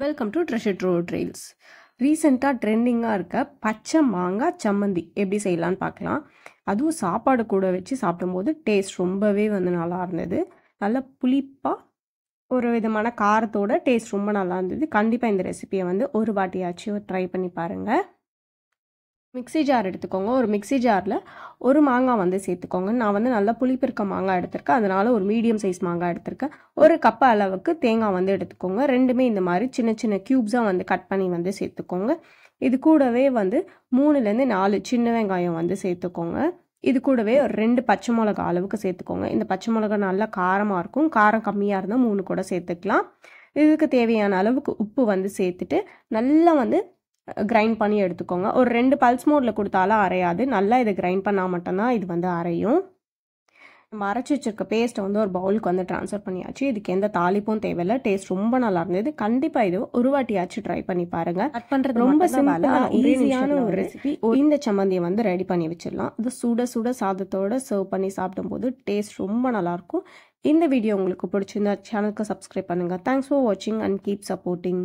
Welcome to treasure drove trails. ரீசெண்டாக ட்ரெண்டிங்காக இருக்க பச்சை மாங்காய் சம்மந்தி எப்படி செய்யலான்னு பார்க்கலாம். அதுவும் சாப்பாடு கூட வச்சு சாப்பிடும்போது டேஸ்ட் ரொம்பவே நல்லா இருந்தது. நல்ல புளிப்பாக ஒரு விதமான காரத்தோட டேஸ்ட் ரொம்ப நல்லா இருந்தது. கண்டிப்பாக இந்த ரெசிபியை ஒரு வாட்டியாச்சும் ட்ரை பண்ணி பாருங்கள். மிக்ஸி ஜார் எடுத்துக்கோங்க. ஒரு மிக்ஸி ஜாரில் ஒரு மாங்காய் சேர்த்துக்கோங்க. நான் நல்ல புளிப்பு இருக்க மாங்காய் எடுத்திருக்கேன். அதனால் ஒரு மீடியம் சைஸ் மாங்காய் எடுத்திருக்கேன். ஒரு கப் அளவுக்கு தேங்காய் எடுத்துக்கோங்க. ரெண்டுமே இந்த மாதிரி சின்ன சின்ன க்யூப்ஸாக கட் பண்ணி சேர்த்துக்கோங்க. இது கூடவே 3லேருந்து 4 சின்ன வெங்காயம் சேர்த்துக்கோங்க. இது கூடவே ஒரு 2 பச்சை மிளகா அளவுக்கு சேர்த்துக்கோங்க. இந்த பச்சை மிளகா நல்லா காரமாக இருக்கும். காரம் கம்மியாக இருந்தால் 3 கூட சேர்த்துக்கலாம். இதுக்கு தேவையான அளவுக்கு உப்பு சேர்த்துட்டு நல்லா கிரைண்ட் பண்ணி எடுத்துக்கோங்க. ஒரு 2 பல்ஸ் மோடில் கொடுத்தாலும் அரையாது. நல்லா இதை கிரைண்ட் பண்ணால் மட்டும்தான் இது அரையும். நம்ம அரைச்சி வச்சிருக்க பேஸ்ட்டை ஒரு பவுலுக்கு ட்ரான்ஸ்ஃபர் பண்ணியாச்சு. இதுக்கு எந்த தாளிப்பும் தேவையில்லை. டேஸ்ட் ரொம்ப நல்லா இருந்தது. கண்டிப்பாக இது ஒரு வாட்டியாச்சும் ட்ரை பண்ணி பாருங்கள். கட் பண்ணுறது ரொம்ப சிம்பிளான ஈஸியான ஒரு ரெசிபி. இந்த சம்மந்தியை ரெடி பண்ணி வச்சிடலாம். இது சுட சுட சாதத்தோடு சர்வ் பண்ணி சாப்பிடும்போது டேஸ்ட் ரொம்ப நல்லாயிருக்கும். இந்த வீடியோ உங்களுக்கு பிடிச்சிருந்தா சேனலுக்கு சப்ஸ்கிரைப் பண்ணுங்கள். தேங்க்ஸ் ஃபார் வாட்சிங் அண்ட் கீப் சப்போர்ட்டிங்.